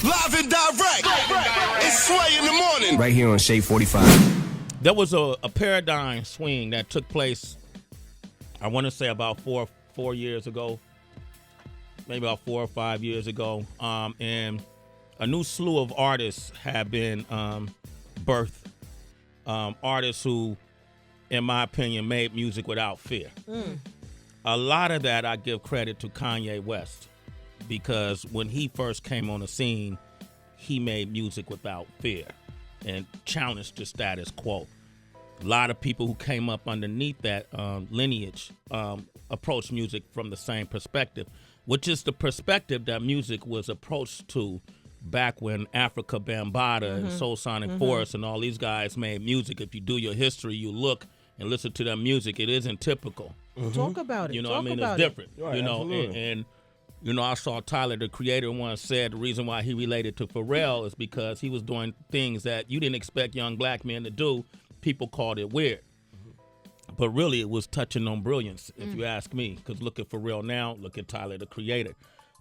Live and direct. It's Sway in the morning. Right here on Shade 45. There was a paradigm swing that took place, I want to say about four years ago, maybe about 4 or 5 years ago, and a new slew of artists have been birthed. Artists who, in my opinion, made music without fear. A lot of that I give credit to Kanye West, because when he first came on the scene, he made music without fear and challenged the status quo. A lot of people who came up underneath that lineage approached music from the same perspective, which is the perspective that music was approached to back when Africa Bambaataa and Soul Sonic Force and all these guys made music. If you do your history, you look and listen to their music, it isn't typical. Talk about it. You know Talk what I mean? about It's different. Right, you know, absolutely. and you know, I saw Tyler, the Creator, once said the reason why he related to Pharrell is because he was doing things that you didn't expect young black men to do. People called it weird. But really, it was touching on brilliance, if you ask me. Because look at Pharrell now, look at Tyler, the Creator.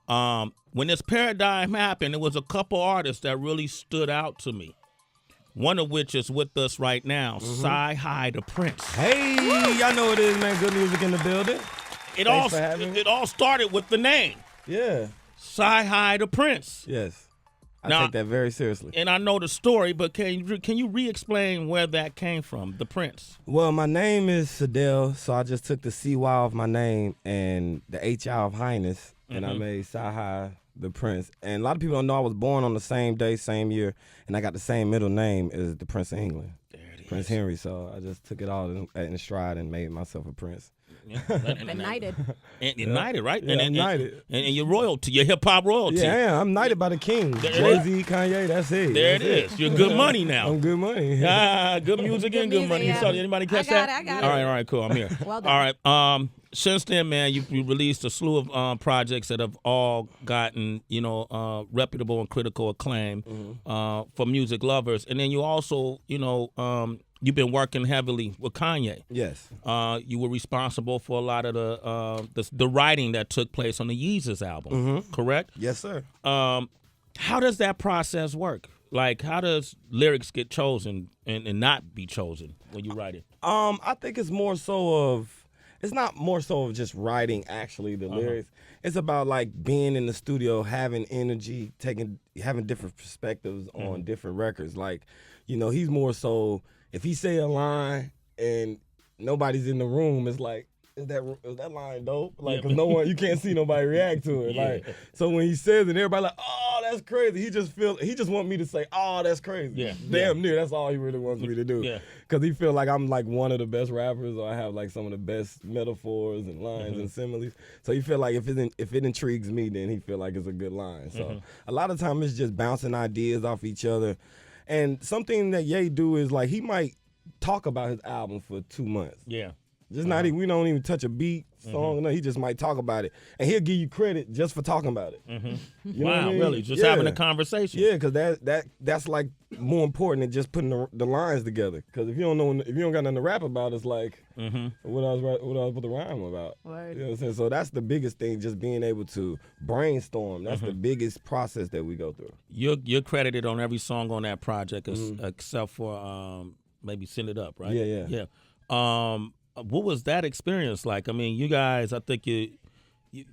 When this paradigm happened, there was a couple artists that really stood out to me. One of which is with us right now, CyHi The Prynce. Hey, y'all know what it is, man. Good music in the building. It Thanks for having me. it all started with the name, Yeah. CyHi The Prynce. Yes. I Now- take that very seriously. And I know the story, but can you re-explain where that came from, the Prince? Well, my name is Sadell, so I just took the CY of my name and the HI of Highness, and I made CyHi The Prynce. And a lot of people don't know I was born on the same day, same year, and I got the same middle name as the Prince of England, Prince Henry. So I just took it all in stride and made myself a prince. Knighted. And you're knighted, right? Yeah, and, knighted. And you're royalty, you're hip-hop royalty. Yeah, I am. I'm knighted by the king. There it Jay Z, Kanye, that's it. There it That's is. You're good money now. I'm good money. Good music and good music, money. yeah. So, anybody catch I got that? it, I got all it. right, all right, cool. I'm here. Well done. All right. Since then, man, you released a slew of projects that have all gotten, reputable and critical acclaim for music lovers. And then you also, you've been working heavily with Kanye. Yes. You were responsible for a lot of the writing that took place on the Yeezy album, correct? Yes, sir. How does that process work? Like, how does lyrics get chosen and not be chosen when you write it? I think it's more so of, it's not more so of just writing actually the lyrics. It's about like being in the studio, having energy, having different perspectives on different records. Like, he's more so, if he say a line and nobody's in the room, it's like, is that line dope? Like, cause you can't see nobody react to it. Yeah. Like, so when he says it, everybody like, oh, that's crazy. He just want me to say, oh, that's crazy. Yeah. Damn near. That's all he really wants me to do. Yeah. Cause he feel like I'm like one of the best rappers, or I have like some of the best metaphors and lines and similes. So he feel like if it intrigues me, then he feel like it's a good line. So a lot of time it's just bouncing ideas off each other. And something that Ye do is like he might talk about his album for 2 months. Yeah. Just not even, we don't even touch a beat, song, no, he just might talk about it. And he'll give you credit just for talking about it. You know what I Wow, mean? really? Just Yeah. having a conversation? Yeah, because that's like more important than just putting the lines together. Because if you don't got nothing to rap about, it's like what I was put the rhyme about. Word. You know what I'm saying? So that's the biggest thing, just being able to brainstorm. That's the biggest process that we go through. You're credited on every song on that project except for maybe Send It Up, right? Yeah. What was that experience like? I mean, you guys, I think you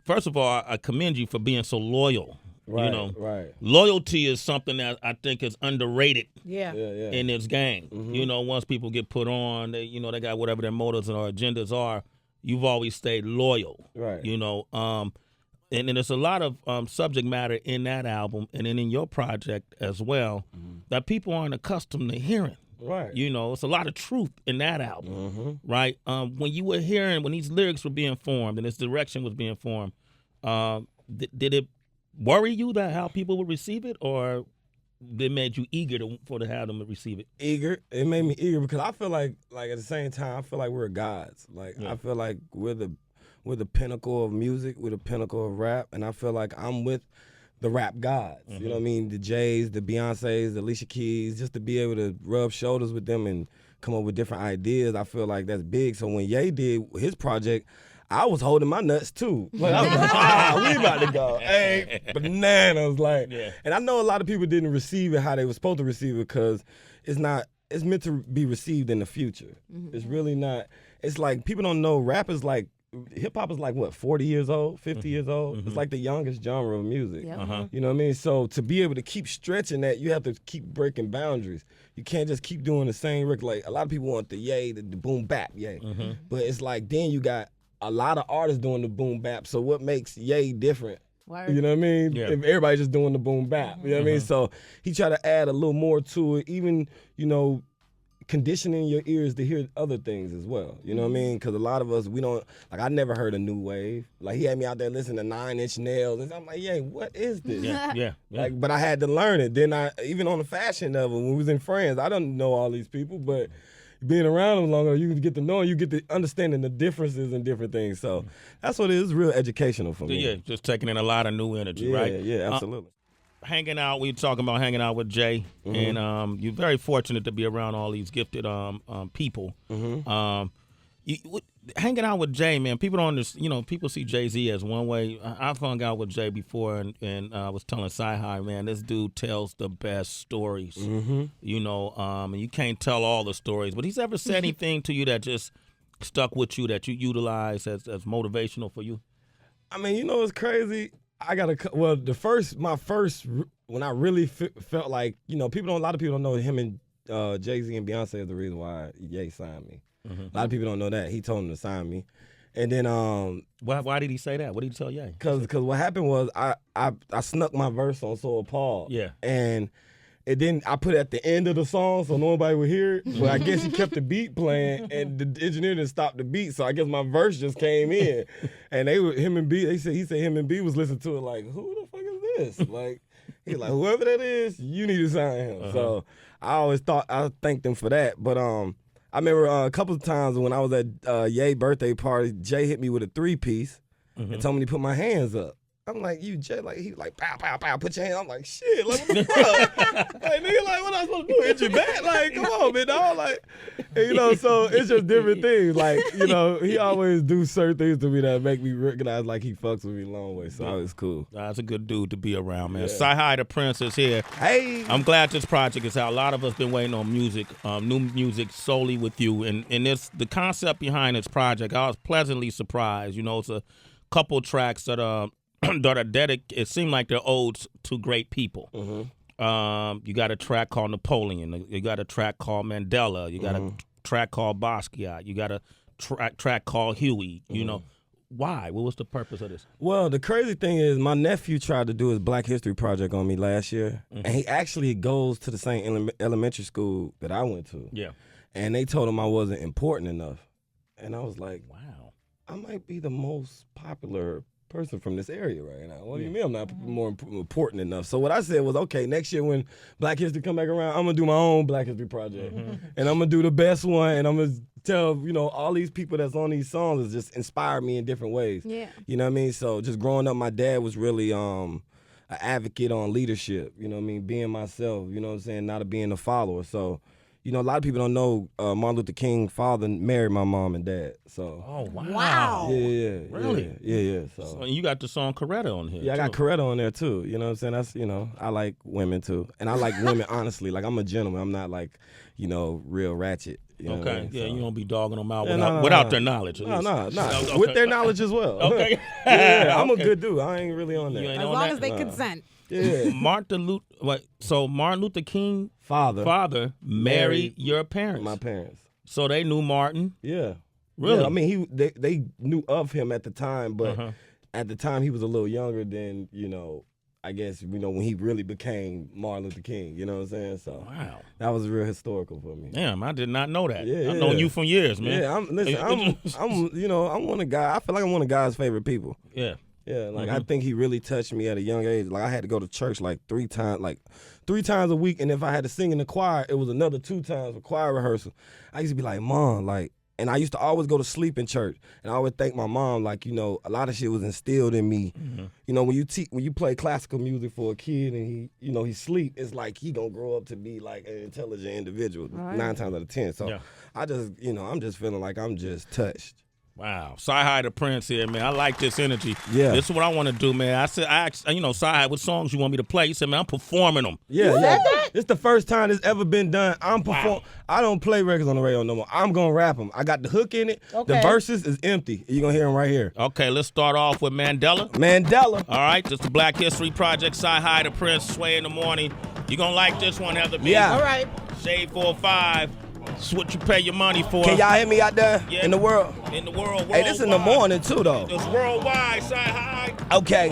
first of all, I commend you for being so loyal. Right, you know, right. Loyalty is something that I think is underrated Yeah. Yeah. in this game. You know, once people get put on, they got whatever their motives or agendas are. You've always stayed loyal. Right. You know, and there's a lot of subject matter in that album and then in your project as well that people aren't accustomed to hearing. Right. You know, it's a lot of truth in that album, right? When you were hearing, when these lyrics were being formed and this direction was being formed, did it worry you that how people would receive it, or it made you eager to have them receive it? Eager. It made me eager because I feel like at the same time, I feel like we're gods. Like I feel like we're the pinnacle of music, we're the pinnacle of rap, and I feel like I'm with the rap gods. You know what I mean? The Jays, the Beyoncés, the Alicia Keys, just to be able to rub shoulders with them and come up with different ideas, I feel like that's big. So when Ye did his project, I was holding my nuts too. Like, I was like, we about to go. Hey, bananas. Like, and I know a lot of people didn't receive it how they were supposed to receive it because it's meant to be received in the future. It's really not. It's like people don't know rap is like, hip hop is like what, 40 years old, 50 years old? It's like the youngest genre of music. Yep. You know what I mean? So to be able to keep stretching that, you have to keep breaking boundaries. You can't just keep doing the same record. Like a lot of people want the yay, the boom bap yay. But it's like then you got a lot of artists doing the boom bap. So what makes yay different? Word. You know what I mean? Yeah. If everybody's just doing the boom bap. You know what I mean? So he tried to add a little more to it, even, you know, conditioning your ears to hear other things as well. You know what I mean? Because a lot of us, we don't, like I never heard a new wave. Like he had me out there listening to 9 Inch Nails. And I'm like, yeah, what is this? Yeah. Like, but I had to learn it. Then even on the fashion level, when we was in France, I don't know all these people, but being around them longer, you get to know, you get to understanding the differences and different things. So that's what it is, real educational for me. Yeah, just taking in a lot of new energy, right? Yeah, absolutely. Hanging out, we were talking about hanging out with Jay, and you're very fortunate to be around all these gifted people. Hanging out with Jay, man, people don't understand. You know, people see Jay Z as one way. I've hung out with Jay before, and I was telling CyHi, man, this dude tells the best stories. You know, and you can't tell all the stories, but he's ever said anything to you that just stuck with you that you utilize as motivational for you? I mean, you know, it's crazy. My first, when I really felt like, you know, a lot of people don't know him and Jay Z and Beyonce is the reason why Ye signed me. A lot of people don't know that. He told him to sign me. And then why did he say that? What did he tell Ye? Because what happened was I snuck my verse on So Appalled. Yeah. And then I put it at the end of the song so nobody would hear it. But I guess he kept the beat playing and the engineer didn't stop the beat. So I guess my verse just came in. And he said him and B was listening to it like, who the fuck is this? Like, he's like, whoever that is, you need to sign him. So I thanked him for that. But I remember a couple of times when I was at Ye's birthday party, Jay hit me with a 3-piece and told me to put my hands up. I'm like, you Jay, like he like pow, pow, pow, put your hand. I'm like, shit, like what the fuck? Like nigga, like what I supposed to do? Hit your back? Like, come on, man, dog. Like, and, you know, so it's just different things. Like, you know, he always do certain things to me that make me recognize like he fucks with me a long way. So it's cool. That's a good dude to be around, man. CyHi The Prynce is here. Hey, I'm glad this project is out. A lot of us been waiting on music, new music solely with you, and the concept behind this project. I was pleasantly surprised. You know, it's a couple tracks that that are dedicated. It seemed like they're odes to great people. You got a track called Napoleon. You got a track called Mandela. You got a track called Basquiat. You got a track called Huey. You know, why? What was the purpose of this? Well, the crazy thing is my nephew tried to do his Black Hystori Project on me last year, and he actually goes to the same elementary school that I went to. Yeah. And they told him I wasn't important enough. And I was like, wow, I might be the most popular person from this area right now. What do you mean I'm not more important enough? So what I said was, okay, next year when Black History come back around, I'm gonna do my own Black History Project, and I'm gonna do the best one, and I'm gonna tell, you know, all these people that's on these songs is just inspire me in different ways. Yeah. You know what I mean? So just growing up, my dad was really an advocate on leadership. You know what I mean? Being myself. You know what I'm saying? Not being a follower. So. You know, a lot of people don't know Martin Luther King's father married my mom and dad. So. Oh wow! Wow. Yeah. Really? Yeah. So you got the song Coretta on here. Yeah, I got Coretta on there too. You know what I'm saying? That's, you know, I like women too, and I like women honestly. Like I'm a gentleman. I'm not like, you know, real ratchet. You know what I mean? Yeah, So. you don't be dogging them out Yeah, without their knowledge. At No, least. no. With their knowledge as well. Okay. Yeah, I'm Okay. a good dude. I ain't really on that. You ain't As on long that? as they consent. Yeah. Martin Luther King Father married your parents. My parents. So they knew Martin. Yeah. Really? Yeah, I mean, they knew of him at the time, but at the time he was a little younger than, you know, I guess, you know, when he really became Martin Luther King. You know what I'm saying? So Wow. that was real historical for me. Damn, I did not know that. Yeah, I've known you for years, man. Yeah, I'm you know, I'm one of God. I feel like I'm one of God's favorite people. Yeah. Yeah, like I think he really touched me at a young age. Like I had to go to church like 3 times a week, and if I had to sing in the choir, it was another 2 times for choir rehearsal. I used to be like, Mom, like, and I used to always go to sleep in church, and I would thank my mom, like, you know, a lot of shit was instilled in me. You know, when you play classical music for a kid and he, you know, he sleep, it's like he gonna grow up to be like an intelligent individual 9 times out of 10. So I just, you know, I'm just feeling like I'm just touched. Wow. CyHi The Prynce here, man. I like this energy. Yeah. This is what I want to do, man. I asked, CyHi, what songs you want me to play? He said, man, I'm performing them. Yeah, It's the first time it's ever been done. I don't play records on the radio no more. I'm going to rap them. I got the hook in it. Okay. The verses is empty. You're going to hear them right here. Okay, let's start off with Mandela. Mandela. All right, this is the Black Hystori Project, CyHi The Prynce, Sway in the morning. You gonna like this one, Heather B. Yeah. All right. Shade 4-5. It's what you pay your money for. Can y'all hear me out there in the world? In the world, Hey, this in the morning, too, though. It's worldwide, CyHi. Okay.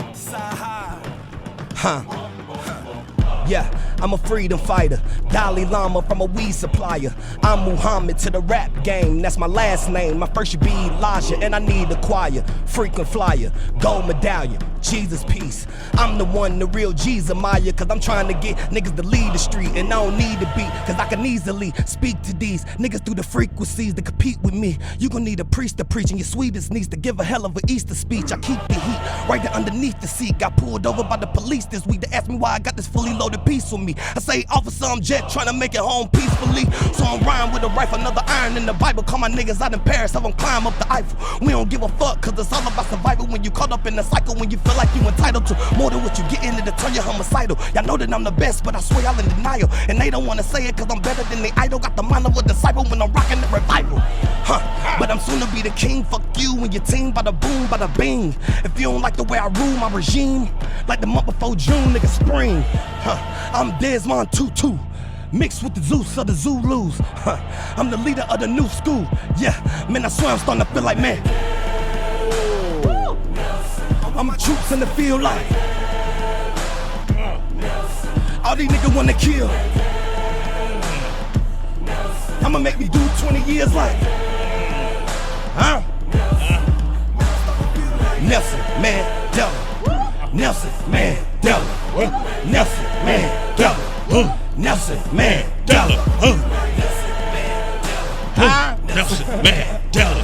Yeah, I'm a freedom fighter. Dalai Lama from a weed supplier. I'm Muhammad to the rap game. That's my last name. My first should be Elijah, and I need a choir. Frequent flyer, gold medallion, Jesus peace. I'm the one, the real Jesus Maya, cause I'm trying to get niggas to lead the street, and I don't need to be, cause I can easily speak to these niggas through the frequencies to compete with me. You gon' need a priest to preach, and your sweetest needs to give a hell of a Easter speech. I keep the heat right there underneath the seat. Got pulled over by the police this week to ask me why I got this fully loaded piece with me. I say, officer, I'm jet trying to make it home peacefully. So I'm riding with a rifle, another iron in the Bible. Call my niggas out in Paris, have them climb up the Eiffel. We don't give a fuck, cause it's all about survival. When you caught up in the cycle, when you feel like you entitled to more than what you get into to turn you homicidal. Y'all know that I'm the best, but I swear y'all in denial. And they don't wanna say it cause I'm better than the idol. Got the mind of a disciple when I'm rocking the revival. But I'm soon to be the king. Fuck you and your team, bada boom, bada bing. If you don't like the way I rule my regime, like the month before June, nigga spring. I'm Desmond Tutu, mixed with the Zeus of the Zulus. I'm the leader of the new school. Yeah, man, I swear I'm starting to feel like, man, I'm the troops in the field like all these niggas wanna kill. I'ma make me do 20 years like Nelson Mandela, Nelson Mandela, Nelson Mandela, Nelson Mandela, Nelson Mandela,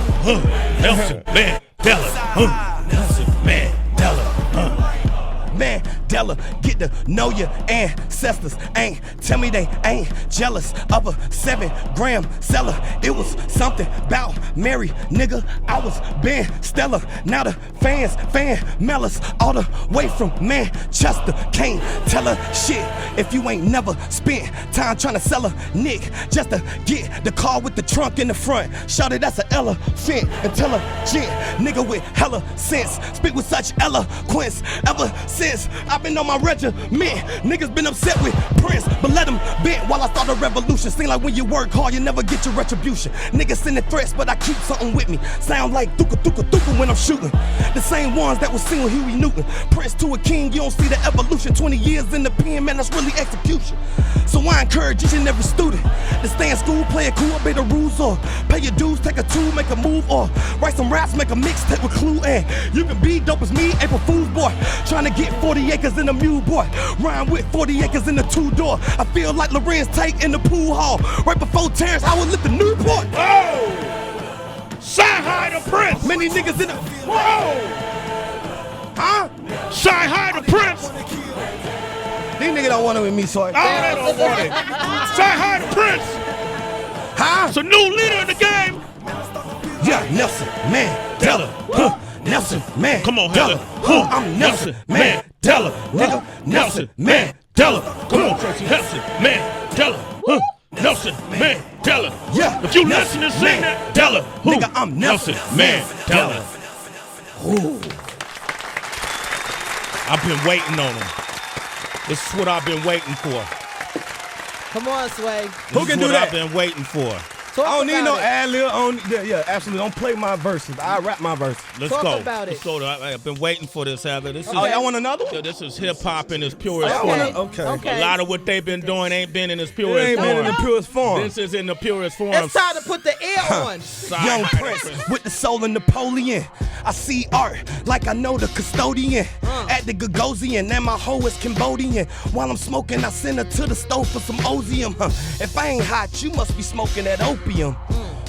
Nelson Mandela, Nelson Mandela. Mandela, get to know your ancestors. Ain't tell me they ain't jealous of a 7-gram seller. It was something about Mary, nigga. I was Ben Stella. Now the fans mail us all the way from Manchester. Can't tell her shit if you ain't never spent time trying to sell a Nick just to get the car with the trunk in the front. Shout it, that's an elephant. Intelligent nigga with hella sense. Speak with such eloquence. Ever since I've been on my regiment, niggas been upset with Prince, but let them bent while I start a revolution. Seem like when you work hard, you never get your retribution. Niggas sending threats, but I keep something with me. Sound like duka when I'm shooting. The same ones that was seen with Huey Newton. Prince to a king, you don't see the evolution. 20 years in the pen, man, that's really execution. So I encourage each and every student to stay in school, play it cool, obey the rules, or pay your dues, take a tool, make a move, or write some raps, make a mixtape with Clue. And you can be dope as me, April Fool's boy, trying to get 40 acres in a mule boy, rhyme with 40 acres in the 2-door. I feel like Lorenz Tate in the pool hall, right before Terrence Howard lit the Newport. Oh! CyHi The Prynce! Many niggas in the, CyHi The Prynce! These niggas don't want it with me, so Oh, they don't want it. CyHi The Prynce! It's a new leader in the game! Yeah, Nelson Mandela. Nelson Mandela. Come on, Heather. I'm Nelson Mandela. Nigga, Nelson Mandela. Come on, Tracy. Nelson Mandela. Nelson Mandela. Yeah. If you listen and sing that, Della. Nigga, I'm Nelson Mandela. I've been waiting on him. This is what I've been waiting for. Come on, Sway. Who can do that? I've been waiting for. Talk I don't need no about it. ad-lib. Yeah, absolutely. Don't play my verses. I rap my verses. Let's Talk go. about Let's it. go. I've been waiting for this, Heather. This is, Oh, y'all want another one? Yo, this is hip hop in its purest Okay. form. Okay. A lot of what they've been doing ain't been in its It purest ain't been in the form. purest form. This is in the purest form. It's time to put the air on. Young Prince with the soul of Napoleon. I see art like I know the custodian at the Gagosian, and my hoe is Cambodian. While I'm smoking, I send her to the stove for some ozium. If I ain't hot, you must be smoking that opium.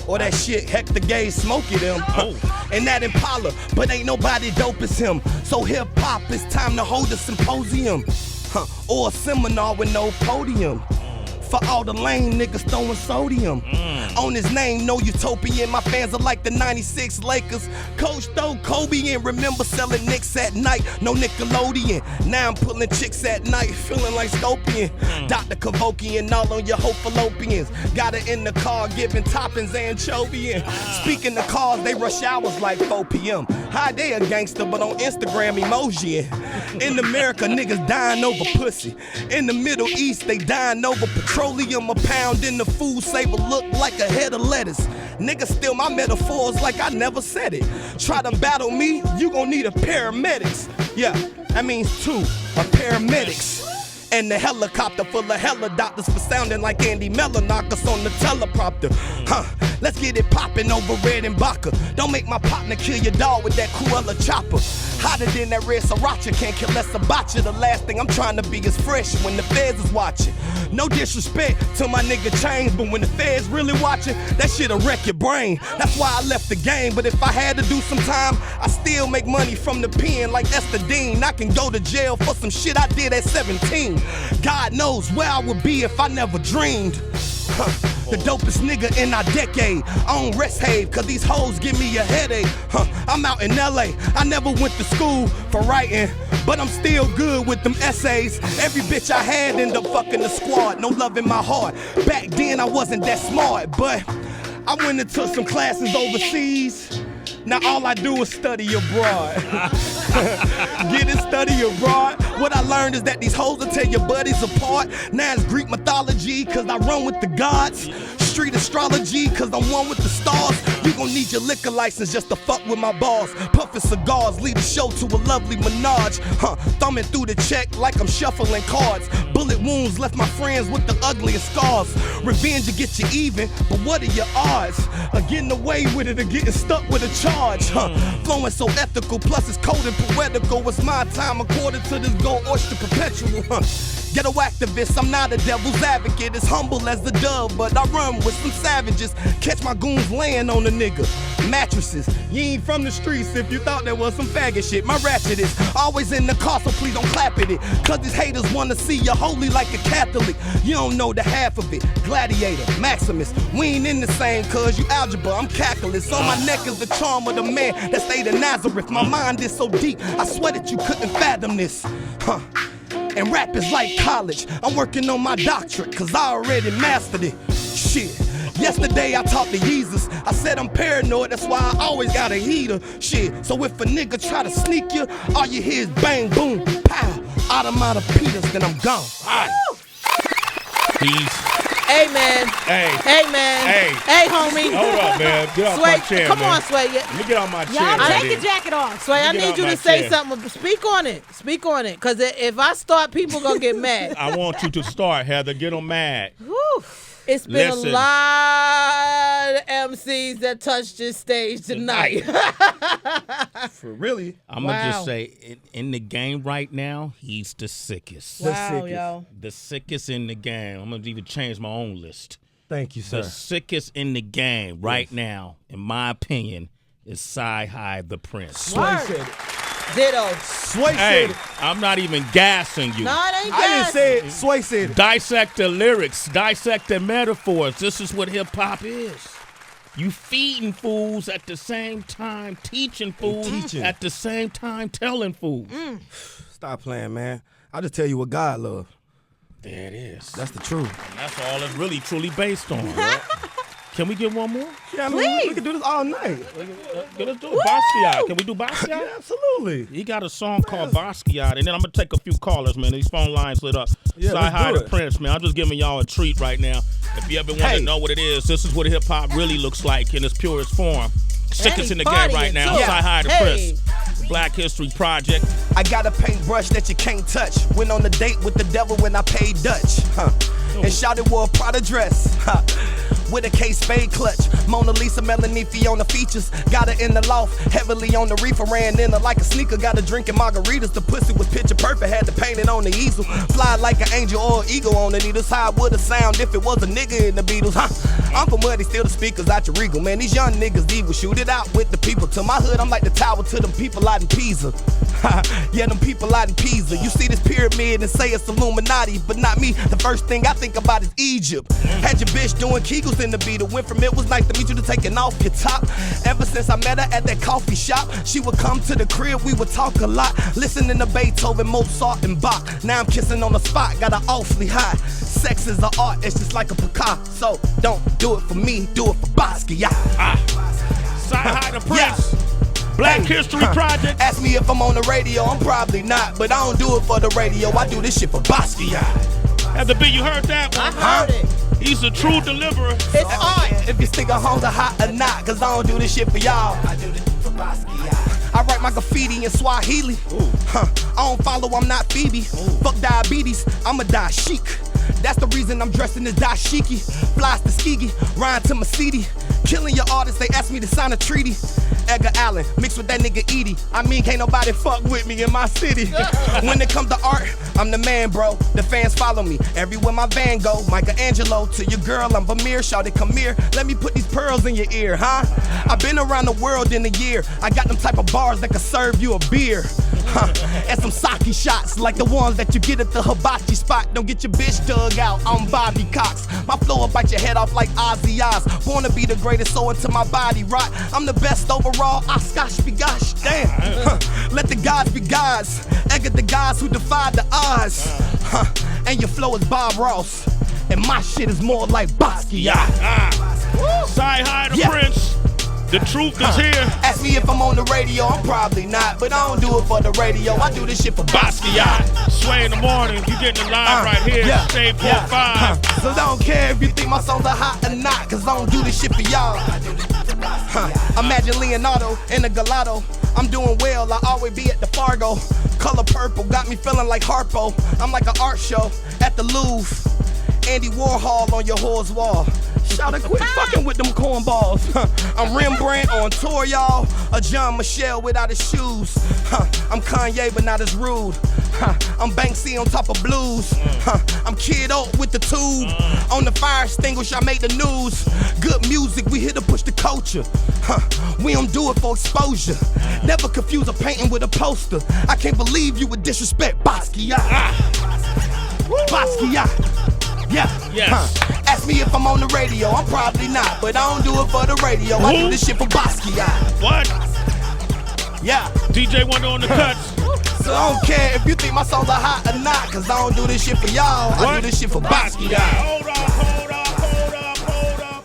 Or that shit Hector Gay smoking them. And that Impala, but ain't nobody dope as him. So hip hop, it's time to hold a symposium. Or a seminar with no podium. for all the lame niggas throwing sodium. On his name, no utopian. My fans are like the 96 Lakers. Coach throw Kobe and remember selling Knicks at night. No Nickelodeon. Now I'm pulling chicks at night, feeling like Scorpion. Dr. Kevokian, all on your whole fallopians. Got her in the car, giving toppings anchovian. Speaking of cars, they rush hours like 4 p.m. Hi, they a gangster, but on Instagram emoji. In America, niggas dying over pussy. In the Middle East, they dying over petroleum. A pound in the food saver look like a head of lettuce. Niggas steal my metaphors like I never said it. Try to battle me, you gon' need a paramedics. Yeah, that means 2, a paramedics. And the helicopter full of hella doctors for sounding like Andy Mellor, knock us on the teleprompter. Let's get it poppin' over Red and Baca. Don't make my partner kill your dog with that Cruella chopper. Hotter than that red sriracha, can't kill less about you. The last thing I'm trying to be is fresh when the feds is watching. No disrespect to my nigga Chains, but when the feds really watching, that shit'll wreck your brain. That's why I left the game, but if I had to do some time, I still make money from the pen like Esther Dean. I can go to jail for some shit I did at 17. God knows where I would be if I never dreamed. The dopest nigga in our decade. I don't rest have, cause these hoes give me a headache. I'm out in LA, I never went to school for writing, but I'm still good with them essays. Every bitch I had end up fucking the squad, no love in my heart. Back then I wasn't that smart, but I went and took some classes overseas. Now all I do is study abroad. Get and study abroad. What I learned is that these hoes will tear your buddies apart. Now it's Greek mythology, cause I run with the gods. Street astrology, cause I'm one with the stars. You gon' need your liquor license just to fuck with my balls. Puffin' cigars, lead the show to a lovely menage. Thumbing through the check like I'm shuffling cards. Bullet wounds left my friends with the ugliest scars. Revenge will get you even, but what are your odds? Of getting away with it or getting stuck with a charge? Flowing so ethical, plus it's cold and poetical. It's my time according to this gold oyster perpetual. Ghetto activist, I'm not a devil's advocate. As humble as the dove, but I run with some savages. Catch my goons laying on a nigga. Mattresses, you ain't from the streets if you thought there was some faggot shit. My ratchet is always in the car, so please don't clap at it. Cause these haters wanna see you holy like a Catholic. You don't know the half of it. Gladiator, Maximus, we ain't in the same cause you algebra, I'm calculus. On my neck is the charm of the man that stayed in Nazareth. My mind is so deep, I swear that you couldn't fathom this. And rap is like college. I'm working on my doctorate, cause I already mastered it. Shit. Yesterday I talked to Jesus. I said I'm paranoid, that's why I always got a heater. Shit. So if a nigga try to sneak you, all you hear is bang, boom, pow. Automata Peters, then I'm gone. All right. Peace. Hey, man. Hey. Hey, man. Hey. Hey, homie. Hold up, man. Get off Sway, my chair, come man. on, Sway. Let me get on my chair. Y'all right take there. your jacket off. Sway, I Get need off you my to say chair. something. Speak on it. Speak on it. Because if I start, people going to get mad. I want you to start, Heather. Get them mad. Whew. It's been Listen. a lot of MCs that touched this stage tonight. For really? I'm going to Wow. just say, in the game right now, he's the sickest. Wow, sickest. yo. The sickest in the game. I'm going to even change my own list. Thank you, sir. The sickest in the game right now, in my opinion, is CyHi The Prynce. Sway said it. Ditto. Sway Hey, said it. I'm not even gassing you. No, it ain't I didn't gas. say it. Sway said it. Dissect the lyrics, dissect the metaphors. This is what hip hop is. You feeding fools at the same time, teaching fools teaching. at the same time, telling fools. Stop playing, man. I'll just tell you what God loves. There it is. That's the truth. That's all it's really truly based on. Can we get one more? Yeah, I mean, we can do this all night. Let's do it. Basquiat. Can we do Basquiat? Yeah, absolutely. He got a song called Basquiat, and then I'm gonna take a few callers, man. These phone lines lit up. Yeah, let's CyHi do The it. Prynce, man. I'm just giving y'all a treat right now. If you ever want Hey. to know what it is, this is what hip hop really looks like in its purest form. Sickest in the game partying right now. too. CyHi The Hey. Prynce, Black Hystori Project. I got a paintbrush that you can't touch. Went on a date with the devil when I paid Dutch. And shouted wore a Prada dress. with a K-Spade clutch. Mona Lisa, Melanie Fiona features. Got her in the loft, heavily on the reefer. Ran in her like a sneaker. Got her drinking margaritas. The pussy was picture perfect. Had to paint it on the easel. Fly like an angel or eagle on the needles. How it would've sound if it was a nigga in the Beatles, huh? I'm from where they steal the speakers out your Regal. Man, these young niggas evil. Shoot it out with the people. To my hood, I'm like the tower to them people out in Pisa. Yeah, them people out in Pisa. You see this pyramid and say it's Illuminati, but not me. The first thing I think about is Egypt. Had your bitch doing Kegels in the Beetle. Went from it was nice to meet you to taking off your top. Ever since I met her at that coffee shop, she would come to the crib, we would talk a lot. Listening to Beethoven, Mozart, and Bach. Now I'm kissing on the spot, got her awfully high. Sex is an art, it's just like a Picasso. Don't do it for me, do it for Basquiat. CyHi The Prynce. Black Hystori Project. Ask me if I'm on the radio, I'm probably not. But I don't do it for the radio, I do this shit for Basquiat. At the beat, you heard that one? I heard it. He's a true deliverer. It's art. If you think I'm home to hot or not, cause I don't do this shit for y'all. I do this for Basquiat. I write my graffiti in Swahili. I don't follow, I'm not Phoebe. Fuck diabetes, I'ma die chic. That's the reason I'm dressed in this dashiki. Flies to Skigi, rhyme to my CD. Killing your artists, they asked me to sign a treaty. Edgar Allan, mixed with that nigga Edie. I mean, can't nobody fuck with me in my city. When it comes to art, I'm the man, bro. The fans follow me everywhere my van go. Michelangelo, to your girl, I'm Vermeer. Shout it, come here, let me put these pearls in your ear, huh? I've been around the world in a year. I got them type of bars that can serve you a beer. And some sake shots like the ones that you get at the hibachi spot. Don't get your bitch dug out, I'm Bobby Cox. My flow will bite your head off like Ozzy Oz. Born to be the greatest, so into my body rot. I'm the best overall, Oshkosh be gosh, damn. Let the gods be gods. Edgar the gods who defy the odds. And your flow is Bob Ross. And my shit is more like Basquiat. CyHi The Prynce. The truth is here. Ask me if I'm on the radio, I'm probably not. But I don't do it for the radio, I do this shit for Basquiat. Sway in the morning, you getting it live right here. Stay 45. So I don't care if you think my songs are hot or not, cause I don't do this shit for y'all. Imagine Leonardo in a gelato. I'm doing well, I always be at the Fargo. Color purple, got me feeling like Harpo. I'm like an art show at the Louvre. Andy Warhol on your whore's wall. Shout out, quit fucking with them cornballs. I'm Rembrandt on tour, y'all. A John Michelle without his shoes. I'm Kanye, but not as rude. I'm Banksy on top of blues. I'm Kid Oak with the tube. On the fire extinguisher, I make the news. Good music, we here to push the culture. We don't do it for exposure. Never confuse a painting with a poster. I can't believe you would disrespect Basquiat. Basquiat. Yeah. Yes. Ask me if I'm on the radio, I'm probably not. But I don't do it for the radio, I do this shit for Basquiat. What? Yeah. DJ Wonder on the cuts. So I don't care if you think my songs are hot or not, cause I don't do this shit for y'all, I do this shit for Basquiat.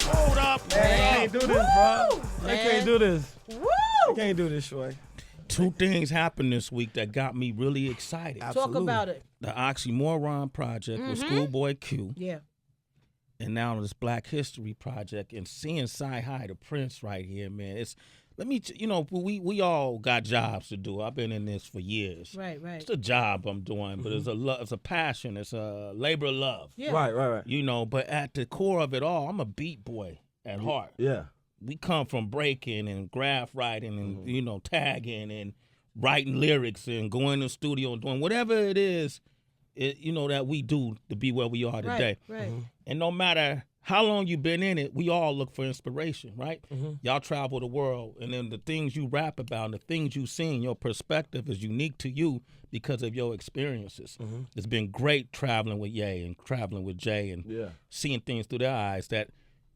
Hold up. Man, I can't do this, bro. I can't do this. Woo! I can't do this, Sway. Two things happened this week that got me really excited. Talk about it. The Oxymoron Project with Schoolboy Q. Yeah. And now this Black Hystori Project, and seeing CyHi The Prynce right here, man. It's we all got jobs to do. I've been in this for years. Right. It's a job I'm doing, but it's a passion. It's a labor of love. Yeah. Right. You know, but at the core of it all, I'm a beat boy at heart. Yeah. We come from breaking and graph writing and tagging and writing lyrics and going to the studio and doing whatever it is, that we do to be where we are today. Right. And no matter how long you've been in it, we all look for inspiration, right? Y'all travel the world, and then the things you rap about and the things you sing, your perspective is unique to you because of your experiences. It's been great traveling with Ye and traveling with Jay and seeing things through their eyes. That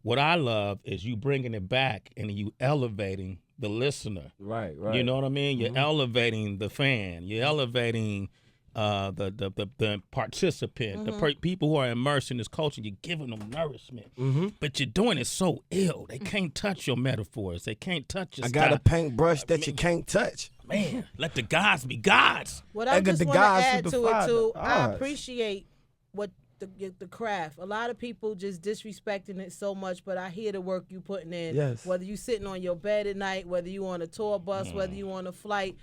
what I love is you bringing it back and you elevating the listener. Right. You know what I mean? You're elevating the fan. You're elevating the participant, the people who are immersed in this culture. You're giving them nourishment, but you're doing it so ill. They can't touch your metaphors. They can't touch your I got a paintbrush that you can't touch. Man, let the gods be gods. What I just the want to guys add who to defy it too, the I odds. appreciate what the craft. A lot of people just disrespecting it so much, but I hear the work you putting in. Yes. Whether you sitting on your bed at night, whether you on a tour bus, whether you on a flight.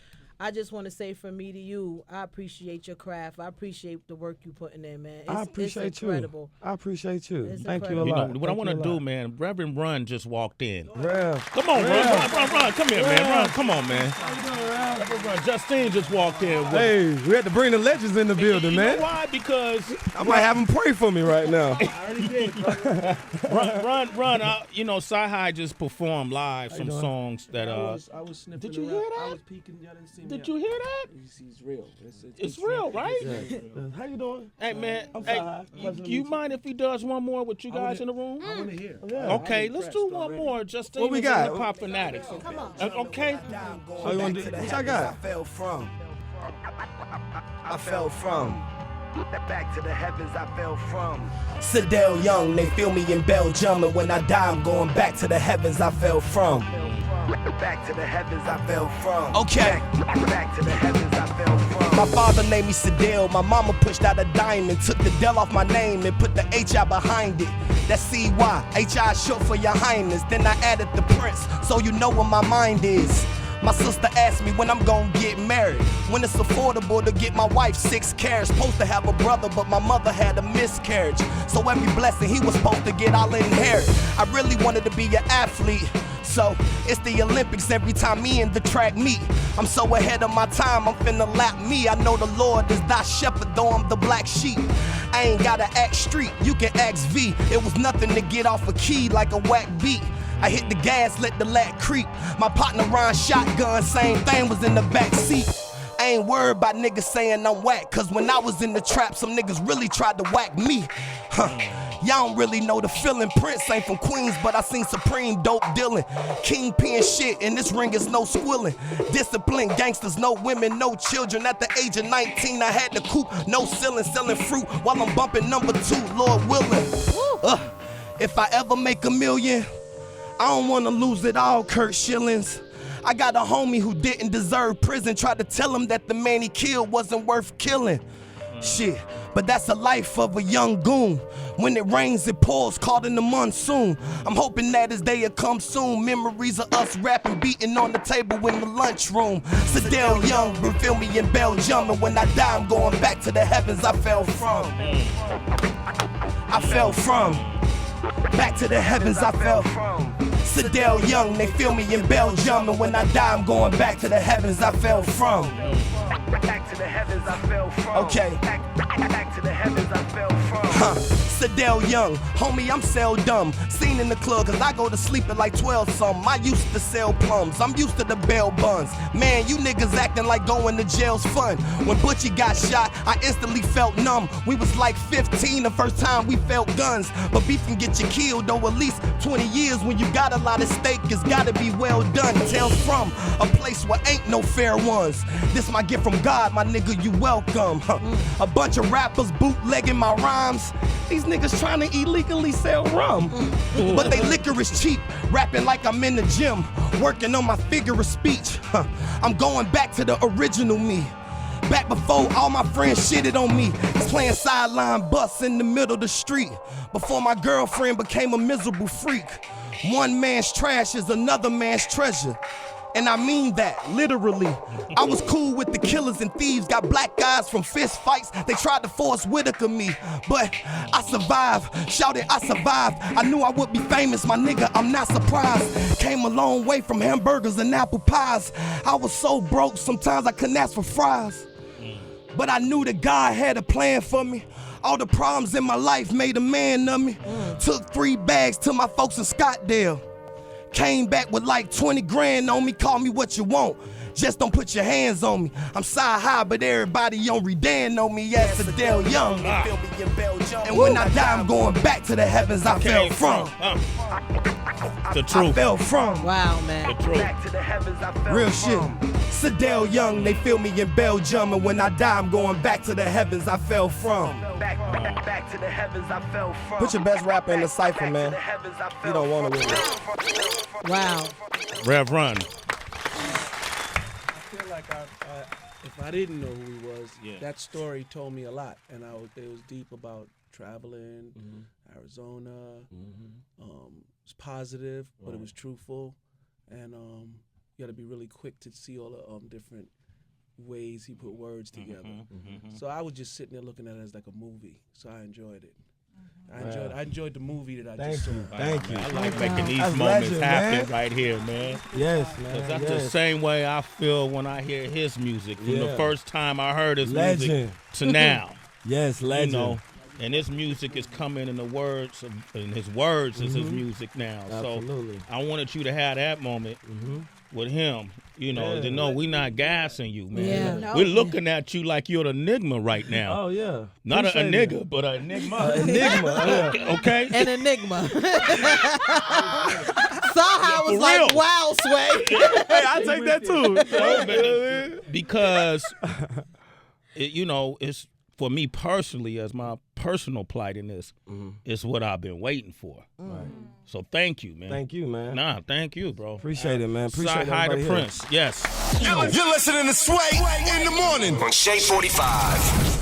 I just want to say from me to you, I appreciate your craft. I appreciate the work you putting in, man. I appreciate it's incredible. you. I appreciate you. It's Thank you a incredible. You know, lot. what I Thank want to you a do, lot. man, Reverend Run just walked in. Rev. Come on, Run. Come here, man. Run. Come on, man. How you doing, Rev? Reverend Run. Justine just walked in. Hey, we had to bring the legends in the building, You man. know why? Because I might have them pray for me right now. Run. You know, CyHi just performed live some songs that. I was sniffing Did you around. hear that? I was peeking. Y'all didn't see me. Did you hear that? He's real. It's real, right? How you doing? Hey, man. I'm Hey, CyHi. Pleasure to you meet mind if he does one more with you guys in the room? I want to hear. Yeah. Okay, let's do one more. Justine What we was a got? hip-hop fanatics. Come on. Okay. Oh, you want to do? What y'all got? I fell from. Back to the heavens I fell from. Sidell Young, they feel me in Belgium, and when I die, I'm going back to the heavens I fell from. Back to the heavens I fell from. Okay. Back to the heavens I fell from. My father named me Sidell. My mama pushed out a diamond, took the Dell off my name and put the H.I. behind it. That's C.Y. H.I. is short for your highness. Then I added the Prince, so you know where my mind is. My sister asked me when I'm gonna get married, when it's affordable to get my wife 6 carats. Supposed to have a brother, but my mother had a miscarriage. So every blessing he was supposed to get, I'll inherit. I really wanted to be an athlete, so it's the Olympics every time me and the track meet. I'm so ahead of my time, I'm finna lap me. I know the Lord is thy shepherd, though I'm the black sheep. I ain't gotta act street, you can ask V. It was nothing to get off a key like a whack beat. I hit the gas, let the lat creep. My partner Ron shotgun, same thing, was in the back seat. I ain't worried about niggas saying I'm whack, cause when I was in the trap, some niggas really tried to whack me. Y'all don't really know the feeling. Prince ain't from Queens, but I seen Supreme dope dealing. Kingpin shit, in this ring is no squilling. Disciplined gangsters, no women, no children. At the age of 19, I had the coupe, no ceiling, selling fruit while I'm bumping number 2, Lord willing. If I ever make $1 million, I don't wanna lose it all, Kurt Schillings. I got a homie who didn't deserve prison, tried to tell him that the man he killed wasn't worth killing. Shit, but that's the life of a young goon. When it rains, it pours, caught in the monsoon. I'm hoping that his day will come soon. Memories of us rapping, beating on the table in the lunchroom. Sidell Young, feel me in Belgium, and when I die, I'm going back to the heavens I fell from. I fell from. Back to the heavens I fell from. Sidell Young, they feel me in Belgium, and when I die, I'm going back to the heavens I fell from. Back to the heavens I fell from. Okay. Back to the heavens I fell from. Sidell Young, homie, I'm seldom seen in the club, cause I go to sleep at like 12 something. I used to sell plums, I'm used to the bail buns. Man, you niggas acting like going to jail's fun. When Butchie got shot, I instantly felt numb. We was like 15 the first time we felt guns. But beef can get you killed, though at least 20 years. When you got a lot of stake, it's gotta be well done. Tales from a place where ain't no fair ones. This my gift from God, my nigga, you welcome. A bunch of rappers bootlegging my rhymes. These niggas trying to illegally sell rum. But they liquor is cheap, rapping like I'm in the gym, working on my figure of speech. I'm going back to the original me. Back before all my friends shitted on me. Playing sideline bus in the middle of the street. Before my girlfriend became a miserable freak. One man's trash is another man's treasure. And I mean that, literally. I was cool with the killers and thieves, got black guys from fist fights. They tried to force Whitaker me, but I survived. Shouted, I survived. I knew I would be famous, my nigga, I'm not surprised. Came a long way from hamburgers and apple pies. I was so broke, sometimes I couldn't ask for fries. But I knew that God had a plan for me. All the problems in my life made a man of me. Took 3 bags to my folks in Scottsdale. Came back with like 20 grand on me, call me what you want. Just don't put your hands on me. I'm CyHi, but everybody on Redan know me as Sidell Young. And when I die, I'm going back to the heavens I fell from. The truth. I fell from. Wow, man. The truth. Back to the heavens I fell Real from. shit. Sidell Young, they feel me in Belgium, and when I die, I'm going back to the heavens I fell from. Back to the heavens I fell from. Put your best rapper in the cypher, man. You don't want to win. Wow. Rev Run. I feel like if I didn't know who he was, that story told me a lot, and it was deep about traveling, Arizona. It was positive, but it was truthful, and you got to be really quick to see all the different, ways he put words together. So I was just sitting there looking at it as like a movie. So I enjoyed it. I enjoyed the movie that I just saw. Thank you. I like making these That's moments legend, happen man. right here, man. Yes, man. Because that's the yes. same way I feel when I hear his music. From the Yeah. first time I heard his Legend. music to now. Yes, legend. You know, and his music is coming in the words, and his words is his music now. Absolutely. So I wanted you to have that moment with him. You know, to know we not gassing you, man. Yeah. No. We're looking at you like you're an enigma right now. Oh yeah. Not a Appreciate nigga, but an enigma. Enigma. Yeah. Okay? An enigma. CyHi was For like, real. wow, Sway. Hey, I take that too. Because, it's for me personally, as my personal plight in this, it's what I've been waiting for. Right. So thank you, man. Thank you, man. Nah, thank you, bro. Appreciate it, man. Appreciate CyHi The everybody here. Prynce, yes. You're listening to Sway in the morning. On Shade 45.